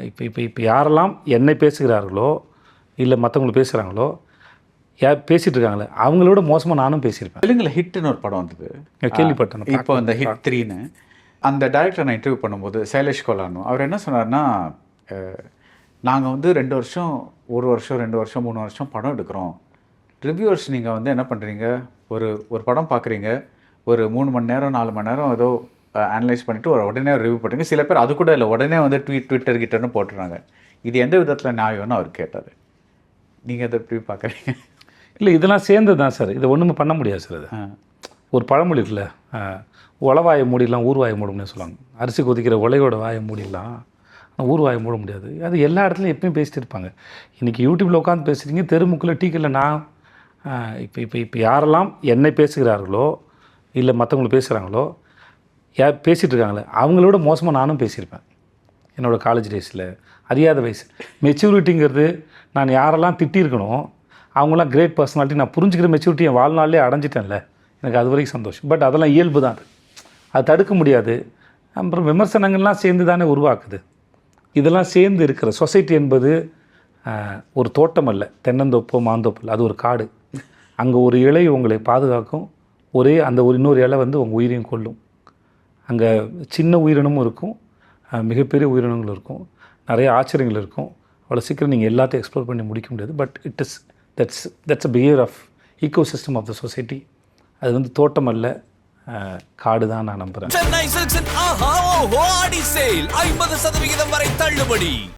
இப்போ இப்போ இப்போ யாரெல்லாம் என்னை பேசுகிறார்களோ இல்லை மற்றவங்களை பேசுகிறாங்களோ பேசிகிட்டு இருக்காங்களே அவங்களோட மோசமாக நானும் பேசியிருப்பேன். தெலுங்கில் ஹிட்னு ஒரு படம் வந்தது, கேள்விப்பட்டேன். இப்போ அந்த ஹிட் 3ன்னு அந்த டைரக்டர் நான் இன்டர்வியூ பண்ணும்போது சைலேஷ் கோலானு அவர் என்ன சொன்னார்னா, நாங்கள் வந்து 2 வருஷம் 1 வருஷம் 2 வருஷம் 3 வருஷம் படம் எடுக்கிறோம். ரிவ்யூவர்ஸ் நீங்கள் வந்து என்ன பண்ணுறீங்க, ஒரு படம் பார்க்குறீங்க, ஒரு 3 மணி நேரம் 4 மணி நேரம் ஏதோ அனலைஸ் பண்ணிவிட்டு உடனே ரிவ்யூ பண்ணுறீங்க. சில பேர் அது கூட இல்லை, உடனே வந்து ட்விட்டர் கிட்டன்னு போட்டுறாங்க. இது எந்த விதத்தில் நியாயம்னு அவர் கேட்டார். நீங்கள் அதை எப்படி பார்க்குறீங்க? இல்லை, இதெல்லாம் சேர்ந்து தான் சார், இதை ஒன்றுமே பண்ண முடியாது சார். அது ஒரு பழமொழி இருக்குல்ல, உளவாயை மூடிடலாம் ஊர்வாயை மூடும்னு சொல்லுவாங்க. அரிசி கொதிக்கிற உலையோட வாயை மூடிடலாம், ஊர்வாயை மூட முடியாது. அது எல்லா இடத்துலையும் எப்பயும் பேசிட்டு இருப்பாங்க. இன்றைக்கி யூடியூப்பில் உட்காந்து பேசுகிறீங்க, தெருமுக்கில் டீக்கரில் நான் இப்போ இப்போ இப்போ யாரெல்லாம் என்னை பேசுகிறார்களோ இல்லை மற்றவங்களை பேசுகிறாங்களோ பேசிகிட்டு இருக்காங்களே அவங்களோட மோசமாக நானும் பேசியிருப்பேன். என்னோடய காலேஜ் டேஸில் அறியாத வயசு மெச்சூரிட்டிங்கிறது, நான் யாரெல்லாம் திட்டியிருக்கணும் அவங்களாம் கிரேட் பர்சனாலிட்டி, நான் புரிஞ்சுக்கிற மெச்சூரிட்டி என் வாழ்நாளிலே அடைஞ்சிட்டேன்ல, எனக்கு அது வரைக்கும் சந்தோஷம். பட் அதெல்லாம் இயல்பு தான், அது தடுக்க முடியாது. அப்புறம் விமர்சனங்கள்லாம் சேர்ந்து தானே உருவாக்குது. இதெல்லாம் சேர்ந்து இருக்கிற சொசைட்டி என்பது ஒரு தோட்டம் அல்ல, தென்னந்தோப்போ மாந்தோப்பு இல்லை, அது ஒரு காடு. அங்கே ஒரு இலை உங்களை பாதுகாக்கும், அந்த ஒரு இன்னொரு இலை வந்து உங்கள் உயிரையும் கொல்லும். அங்கே சின்ன உயிரினமும் இருக்கும், மிகப்பெரிய உயிரினங்களும் இருக்கும், நிறைய ஆச்சரியங்கள் இருக்கும். அவ்வளோ சீக்கிரம் நீங்கள் எல்லாத்தையும் எக்ஸ்ப்ளோர் பண்ணி முடிக்க முடியாது. But that's a behaviour of ecosystem of the society. அது வந்து தோட்டம் அல்ல, காடு தான் நான் நம்புகிறேன். சென்னை சில்க்ஸின் ஆஹா ஓஹோ ஆடி சேல் 50% வரை தள்ளுபடி.